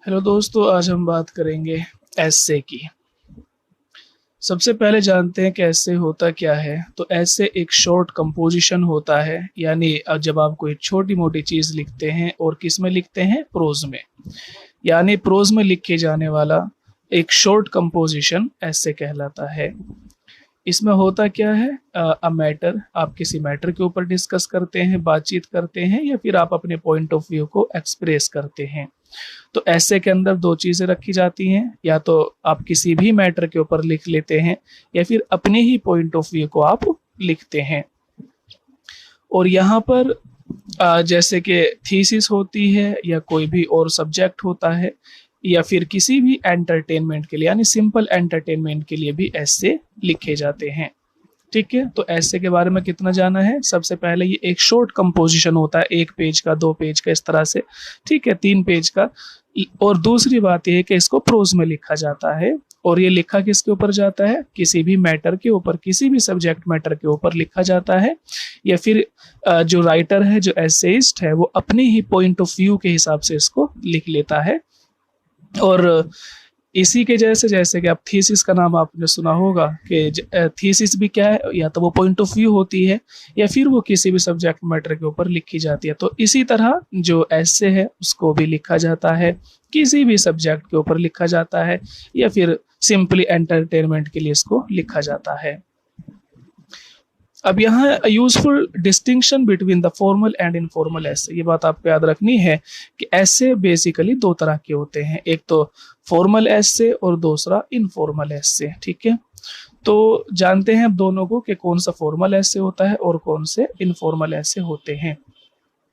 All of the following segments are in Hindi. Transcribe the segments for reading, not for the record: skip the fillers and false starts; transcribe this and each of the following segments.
हेलो दोस्तों, आज हम बात करेंगे एसे की। सबसे पहले जानते हैं कि एसे होता क्या है। तो एसे एक शॉर्ट कंपोजिशन होता है, यानी जब आप कोई छोटी मोटी चीज़ लिखते हैं और किस में लिखते हैं, प्रोज में, यानी प्रोज में लिखे जाने वाला एक शॉर्ट कंपोजिशन एसे कहलाता है। इसमें होता क्या है, मैटर, आप किसी मैटर के ऊपर डिस्कस करते हैं, बातचीत करते हैं, या फिर आप अपने पॉइंट ऑफ व्यू को एक्सप्रेस करते हैं। तो ऐसे के अंदर दो चीजें रखी जाती हैं, या तो आप किसी भी मैटर के ऊपर लिख लेते हैं या फिर अपने ही पॉइंट ऑफ व्यू को आप लिखते हैं। और यहाँ पर जैसे कि थीसिस होती है या कोई भी और सब्जेक्ट होता है, या फिर किसी भी एंटरटेनमेंट के लिए, यानी सिंपल एंटरटेनमेंट के लिए भी ऐसे लिखे जाते हैं। ठीक है, तो ऐसे के बारे में कितना जाना है। सबसे पहले ये एक शॉर्ट कंपोजिशन होता है, 1 पेज का, 2 पेज का, इस तरह से, ठीक है, 3 पेज का। और दूसरी बात यह है कि इसको प्रोज में लिखा जाता है, और ये लिखा किसके ऊपर जाता है, किसी भी मैटर के ऊपर, किसी भी सब्जेक्ट मैटर के ऊपर लिखा जाता है, या फिर जो राइटर है, जो एसेइस्ट है, वो अपने ही पॉइंट ऑफ व्यू के हिसाब से इसको लिख लेता है। और इसी के जैसे कि आप थीसिस का नाम आपने सुना होगा कि थीसिस भी क्या है, या तो वो पॉइंट ऑफ व्यू होती है या फिर वो किसी भी सब्जेक्ट मैटर के ऊपर लिखी जाती है। तो इसी तरह जो ऐसे है उसको भी लिखा जाता है, किसी भी सब्जेक्ट के ऊपर लिखा जाता है, या फिर सिंपली एंटरटेनमेंट के लिए इसको लिखा जाता है। अब यहाँ useful distinction between the formal and informal ऐसे, ये बात आपको याद रखनी है कि ऐसे बेसिकली 2 तरह के होते हैं, एक तो फॉर्मल ऐसे और दूसरा इनफॉर्मल ऐसे। ठीक है, तो जानते हैं अब दोनों को कि कौन सा फॉर्मल ऐसे होता है और कौन से इनफॉर्मल ऐसे होते हैं।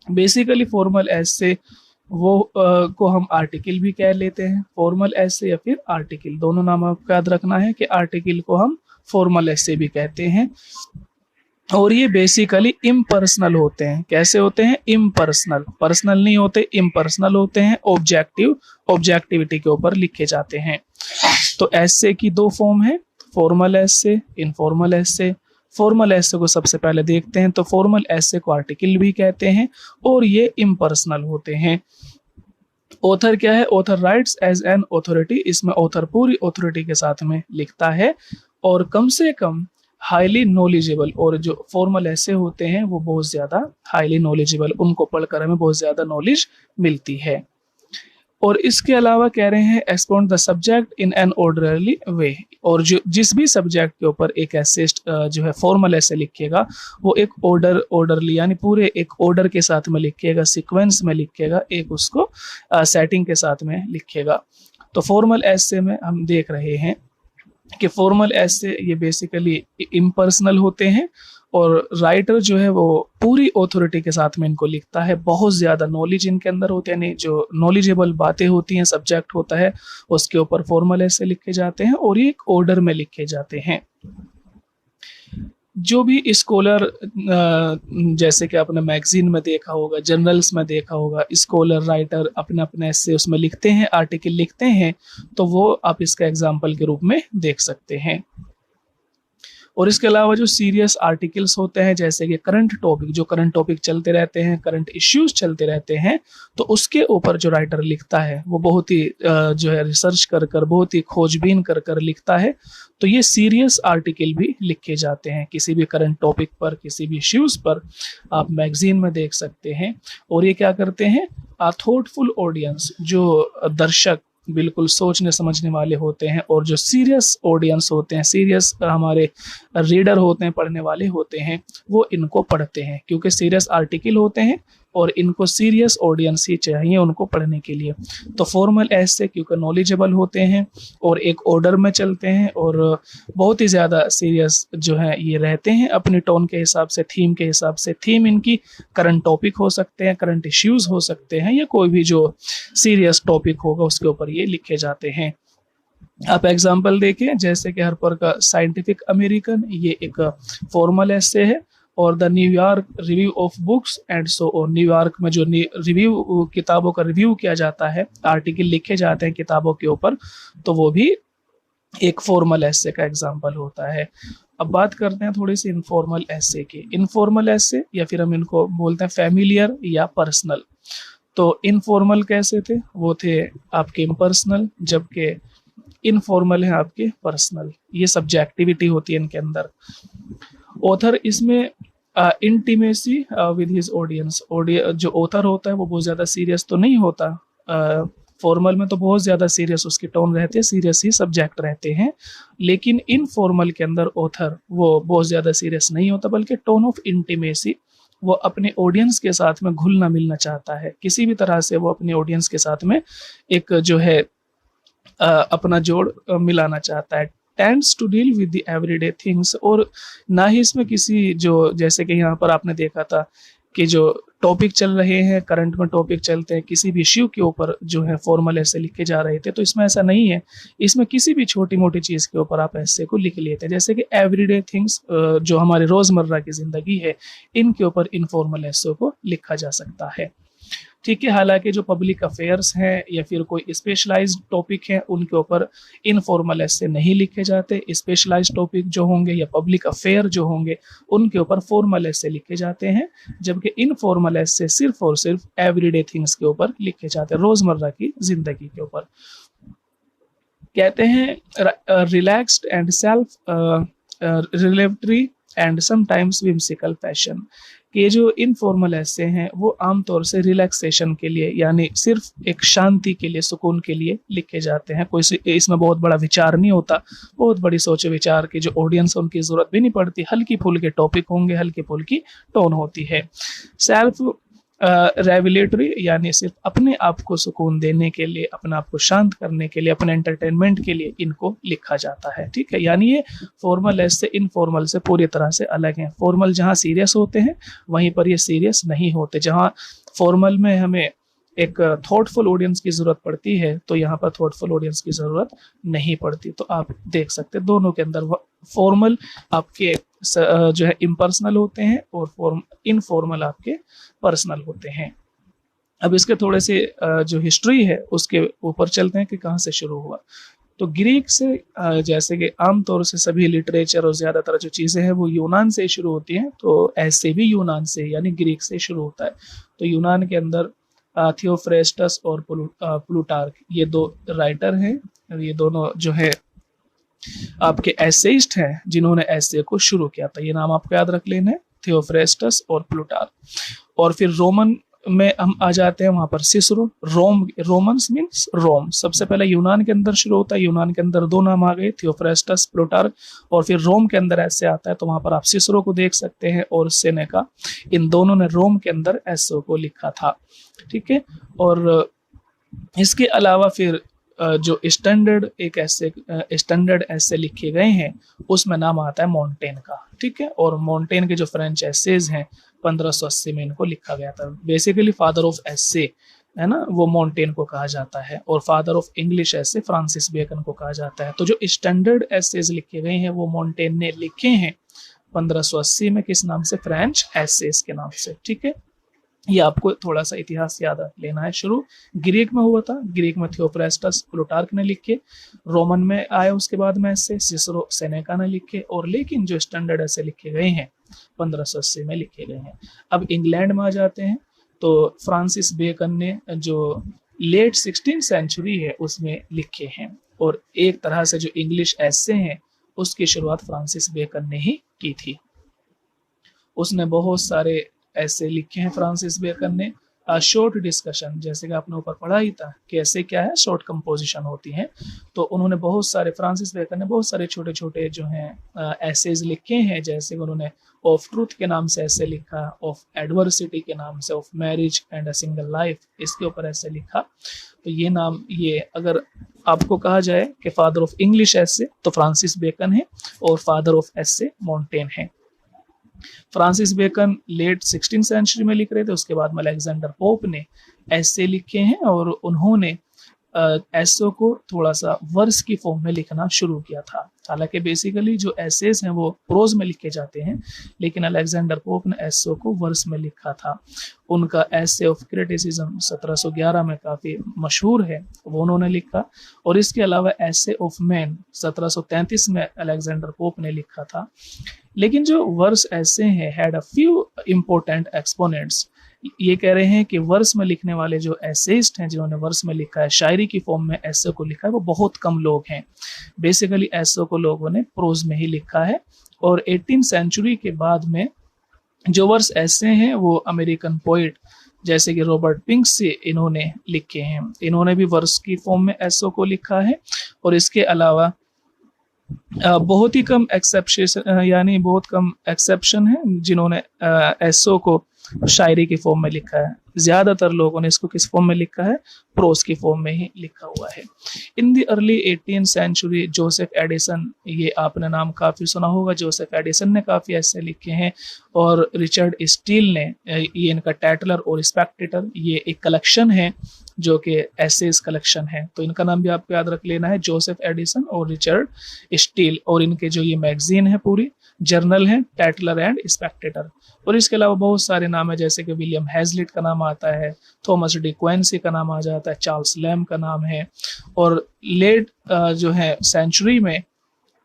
बेसिकली फॉर्मल ऐसे वो को हम आर्टिकल भी कह लेते हैं, फॉर्मल ऐसे या फिर आर्टिकल, दोनों नाम आपको याद रखना है कि आर्टिकल को हम फॉर्मल ऐसे भी कहते हैं। और ये बेसिकली इम्पर्सनल होते हैं। कैसे होते हैं, इम्पर्सनल, पर्सनल नहीं होते, इम्पर्सनल होते हैं, ऑब्जेक्टिविटी के ऊपर लिखे जाते हैं। तो ऐसे की 2 फॉर्म है, फॉर्मल ऐसे, इनफॉर्मल ऐसे। फॉर्मल ऐसे को सबसे पहले देखते हैं। तो फॉर्मल ऐसे को आर्टिकल भी कहते हैं और ये इम्पर्सनल होते हैं। ऑथर क्या है, author writes as an authority, इसमें ऑथर पूरी ऑथोरिटी के साथ में लिखता है, और कम से कम हाईली नॉलेजेबल। और जो फॉर्मल ऐसे होते हैं वो बहुत ज्यादा हाईली नॉलेजेबल, उनको पढ़कर हमें बहुत ज्यादा नॉलेज मिलती है। और इसके अलावा कह रहे हैं expound the subject in an orderly way, और जो जिस भी सब्जेक्ट के ऊपर एक एसेस्ट जो है फॉर्मल ऐसे लिखेगा, वो एक ऑर्डरली, यानी पूरे एक ऑर्डर के साथ में लिखेगा, सीक्वेंस में लिखेगा, एक उसको सेटिंग के साथ में लिखेगा। तो फॉर्मल ऐसे में हम देख रहे हैं कि फॉर्मल ऐसे ये बेसिकली इम्पर्सनल होते हैं, और राइटर जो है वो पूरी ऑथोरिटी के साथ में इनको लिखता है, बहुत ज़्यादा नॉलेज इनके अंदर होते हैं, जो नॉलेजेबल बातें होती हैं, सब्जेक्ट होता है, उसके ऊपर फॉर्मल ऐसे लिखे जाते हैं, और ये एक ऑर्डर में लिखे जाते हैं। जो भी स्कॉलर, जैसे कि आपने मैगजीन में देखा होगा, जर्नल्स में देखा होगा, स्कॉलर राइटर अपने अपने से उसमें लिखते हैं, आर्टिकल लिखते हैं, तो वो आप इसका एग्जाम्पल के रूप में देख सकते हैं। और इसके अलावा जो सीरियस आर्टिकल्स होते हैं, जैसे कि करंट टॉपिक, जो करंट टॉपिक चलते रहते हैं, करंट इश्यूज चलते रहते हैं, तो उसके ऊपर जो राइटर लिखता है वो बहुत ही जो है रिसर्च कर कर, बहुत ही खोजबीन कर कर लिखता है। तो ये सीरियस आर्टिकल भी लिखे जाते हैं किसी भी करंट टॉपिक पर, किसी भी इश्यूज पर, आप मैगजीन में देख सकते हैं। और ये क्या करते हैं, थॉटफुल ऑडियंस, जो दर्शक बिल्कुल सोचने समझने वाले होते हैं, और जो सीरियस ऑडियंस होते हैं, सीरियस हमारे रीडर होते हैं, पढ़ने वाले होते हैं, वो इनको पढ़ते हैं, क्योंकि सीरियस आर्टिकल होते हैं और इनको सीरियस ऑडियंस ही चाहिए उनको पढ़ने के लिए। तो फॉर्मल ऐसे क्योंकि नॉलेजेबल होते हैं और एक ऑर्डर में चलते हैं, और बहुत ही ज़्यादा सीरियस जो है ये रहते हैं अपनी टोन के हिसाब से, थीम के हिसाब से। थीम इनकी करंट टॉपिक हो सकते हैं, करंट इश्यूज हो सकते हैं, या कोई भी जो सीरियस टॉपिक होगा उसके ऊपर ये लिखे जाते हैं। आप एग्जाम्पल देखें, जैसे कि हरपर का साइंटिफिक अमेरिकन, ये एक फॉर्मल ऐसे है, और the New York review of books and so, और न्यूयॉर्क में जो रिव्यू, किताबों का रिव्यू किया जाता है, आर्टिकल लिखे जाते हैं किताबों के ऊपर, तो वो भी एक फॉर्मल ऐसे का एग्जाम्पल होता है। अब बात करते हैं थोड़ी सी इनफॉर्मल ऐसे की। इनफॉर्मल ऐसे, या फिर हम इनको बोलते हैं फैमिलियर या पर्सनल। तो इनफॉर्मल कैसे थे, वो थे आपके इम्पर्सनल, जबकि इनफॉर्मल है आपके पर्सनल। ये सब्जेक्टिविटी होती है इनके अंदर। ऑथर इसमें इंटीमेसी विद हिज ऑडियंस, जो ऑथर होता है वो बहुत ज़्यादा सीरियस तो नहीं होता। फॉर्मल में तो बहुत ज़्यादा सीरियस उसकी टोन रहती है, सीरियस ही सब्जेक्ट रहते हैं, लेकिन इनफॉर्मल के अंदर ऑथर वो बहुत ज़्यादा सीरियस नहीं होता, बल्कि टोन ऑफ इंटीमेसी, वो अपने ऑडियंस के साथ में घुलना मिलना चाहता है, किसी भी तरह से वो अपने ऑडियंस के साथ में एक जो है अपना जोड़ मिलाना चाहता है। Tends to deal with the everyday things, और ना ही इसमें किसी जो, जैसे कि यहाँ पर आपने देखा था कि जो टॉपिक चल रहे हैं, करंट में टॉपिक चलते हैं, किसी भी इश्यू के ऊपर जो है फॉर्मल ऐसे लिखे जा रहे थे, तो इसमें ऐसा नहीं है। इसमें किसी भी छोटी मोटी चीज़ के ऊपर आप ऐसे को लिख लेते हैं, जैसे कि एवरीडे थिंग्स, जो हमारे रोज़मर्रा की ज़िंदगी है, इनके ऊपर इनफॉर्मल ऐसे को लिखा जा सकता है। ठीक है, हालांकि जो पब्लिक अफेयर्स हैं या फिर कोई स्पेशलाइज्ड टॉपिक है, उनके ऊपर इनफॉर्मल ऐसे नहीं लिखे जाते। स्पेशलाइज्ड टॉपिक जो होंगे या पब्लिक अफेयर जो होंगे, उनके ऊपर फॉर्मल ऐसे लिखे जाते हैं, जबकि इनफॉर्मल ऐसे सिर्फ और सिर्फ एवरीडे थिंग्स के ऊपर लिखे जाते हैं, रोजमर्रा की जिंदगी के ऊपर। कहते हैं relaxed and self revelatory and sometimes whimsical fashion, कि जो इनफॉर्मल ऐसे हैं वो आमतौर से रिलैक्सेशन के लिए, यानी सिर्फ एक शांति के लिए, सुकून के लिए लिखे जाते हैं। कोई इसमें बहुत बड़ा विचार नहीं होता, बहुत बड़ी सोच विचार की जो ऑडियंस उनकी जरूरत भी नहीं पड़ती, हल्की फुल्की टॉपिक होंगे, हल्की फुल्की टोन होती है। सेल्फ रेवलेटरी, यानी सिर्फ अपने आप को सुकून देने के लिए, अपने आप को शांत करने के लिए, अपने एंटरटेनमेंट के लिए इनको लिखा जाता है। ठीक है, यानी ये फॉर्मल ऐसे इनफॉर्मल से पूरी तरह से अलग हैं। फॉर्मल जहाँ सीरियस होते हैं, वहीं पर ये सीरियस नहीं होते। जहाँ फॉर्मल में हमें एक थॉटफुल ऑडियंस की जरूरत पड़ती है, तो यहाँ पर थॉटफुल ऑडियंस की जरूरत नहीं पड़ती। तो आप देख सकते हैं दोनों के अंदर फॉर्मल आपके जो है इम्पर्सनल होते हैं और इनफॉर्मल आपके पर्सनल होते हैं। अब इसके थोड़े से जो हिस्ट्री है उसके ऊपर चलते हैं कि कहाँ से शुरू हुआ। तो ग्रीक से, जैसे कि आमतौर से सभी लिटरेचर और ज्यादातर जो चीजें हैं वो यूनान से शुरू होती हैं, तो ऐसे भी यूनान से यानी ग्रीक से शुरू होता है। तो यूनान के अंदर थियोफ्रेस्टस और प्लूटार्क, ये दो राइटर हैं, ये दोनों जो है आपके एसेइस्ट हैं जिन्होंने ऐसे को शुरू किया था। ये नाम आपको याद रख लेना है, थियोफ्रेस्टस और प्लूटार्क। और फिर रोमन में हम आ जाते हैं, वहां पर सिसरो। रोमन्स मीन्स रोम। सबसे पहले यूनान के अंदर शुरू होता है, यूनान के अंदर दो नाम आ गए, थियोफ्रेस्टस, प्लूटार्क। और फिर रोम के अंदर ऐसे आता है, तो वहां पर आप सिसरो को देख सकते हैं और सेनेका, इन दोनों ने रोम के अंदर ऐसे को लिखा था। ठीक है, और इसके अलावा फिर जो स्टैंडर्ड ऐसे लिखे गए हैं, उसमें नाम आता है मोंटेन का। ठीक है, और मोंटेन के जो फ्रेंच एसेज हैं 1580 में इनको लिखा गया था। बेसिकली फादर ऑफ एसे है ना, वो मोंटेन को कहा जाता है, और फादर ऑफ इंग्लिश ऐसे फ्रांसिस बेकन को कहा जाता है। तो जो स्टैंडर्ड एसेज लिखे गए हैं वो मोंटेन ने लिखे हैं 1580 में, किस नाम से, फ्रेंच एसेज के नाम से। ठीक है, ये आपको थोड़ा सा इतिहास याद लेना है। शुरू ग्रीक में हुआ था, ग्रीक में थियोफ्रेस्टस, प्लूटार्क ने लिखे। रोमन में आए उसके बाद में ऐसे सिसरो, सेनेका ने लिखे। और लेकिन जो स्टैंडर्ड ऐसे लिखे गए हैं 1580 में लिखे गए हैं। अब इंग्लैंड में आ जाते हैं, तो फ्रांसिस बेकन ने जो लेट 16th सेंचुरी है उसमें लिखे हैं, और एक तरह से जो इंग्लिश ऐसे हैं उसकी शुरुआत फ्रांसिस बेकन ने ही की थी। उसने बहुत सारे ऐसे लिखे हैं फ्रांसिस बेकन ने। शॉर्ट डिस्कशन, जैसे कि आपने ऊपर पढ़ा ही था कि ऐसे क्या है, शॉर्ट कंपोजिशन होती हैं। तो उन्होंने बहुत सारे, फ्रांसिस बेकन ने बहुत सारे छोटे छोटे जो हैं एसेज लिखे हैं, जैसे उन्होंने ऑफ ट्रूथ के नाम से ऐसे लिखा, ऑफ एडवर्सिटी के नाम से, of marriage and a single life, इसके ऊपर ऐसे लिखा। तो ये नाम, ये अगर आपको कहा जाए कि फादर ऑफ इंग्लिश ऐसे, तो फ्रांसिस बेकन है, और फादर ऑफ ऐसे मोंटेन है। Francis Bacon late 16th century में लिख रहे थे, उसके बाद में अलेक्जेंडर पोप ने ऐसे लिखे हैं, और उन्होंने ऐसों को थोड़ा सा वर्स की फॉर्म में लिखना शुरू किया था। हालांकि बेसिकली जो एसेज हैं वो प्रोज में लिखे जाते हैं, लेकिन अलेक्जेंडर पोप ने ऐसों को वर्स में लिखा था। उनका ऐसे ऑफ क्रिटिसिज्म 1711 में काफी मशहूर है, वो उन्होंने लिखा। और इसके अलावा ऐसे ऑफ मैन 1733 में अलेक्जेंडर पोप ने लिखा था। लेकिन जो वर्स ऐसे हैं had a few important exponents, ये कह रहे हैं कि वर्स में लिखने वाले जो एसेइस्ट हैं, जिन्होंने वर्स में लिखा है, शायरी की फॉर्म में ऐसे को लिखा है, वो बहुत कम लोग हैं। बेसिकली ऐसे को लोगों ने प्रोज में ही लिखा है। और 18th सेंचुरी के बाद में जो वर्स ऐसे हैं वो अमेरिकन पोइट जैसे कि रॉबर्ट पिंक से इन्होंने लिखे हैं। इन्होंने भी वर्स की फॉर्म में ऐसो को लिखा है। और इसके अलावा बहुत ही कम एक्सेप्शन यानी बहुत कम एक्सेप्शन है जिन्होंने एसओ को शायरी की फॉर्म में लिखा है। ज्यादातर लोगों ने इसको किस फॉर्म में लिखा है? प्रोज की फॉर्म में ही लिखा हुआ है। In the early 18th century Joseph Addison, ये आपने नाम काफी सुना होगा, जोसेफ एडिसन ने काफी ऐसे लिखे हैं। और रिचर्ड स्टील ने, ये इनका टैटलर और स्पेक्टेटर, ये एक कलेक्शन है जो कि एसेस कलेक्शन है। तो इनका नाम भी आपको याद रख लेना है, जोसेफ एडिसन और रिचर्ड स्टील। और इनके जो ये मैगजीन है पूरी जर्नल है, टैटलर एंड स्पेक्टेटर। और इसके अलावा बहुत सारे नाम है, जैसे कि विलियम हैजलिट का नाम आता है, थॉमस डी क्वेंसी का नाम आ जाता है, चार्ल्स लैम का नाम है। और लेट जो है सेंचुरी में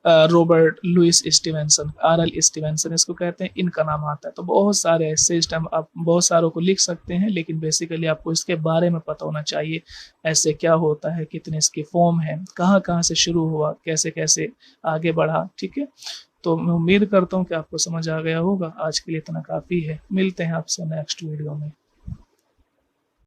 Robert Louis Stevenson, RL Stevenson इसको कहते हैं, इनका नाम आता है। तो बहुत सारे ऐसे सिस्टम आप बहुत सारों को लिख सकते हैं, लेकिन बेसिकली आपको इसके बारे में पता होना चाहिए, ऐसे क्या होता है, कितने इसकी फॉर्म है, कहाँ कहाँ से शुरू हुआ, कैसे कैसे आगे बढ़ा। ठीक है, तो मैं उम्मीद करता हूँ कि आपको समझ आ गया होगा। आज के लिए इतना काफ़ी है, मिलते हैं आपसे नेक्स्ट वीडियो में।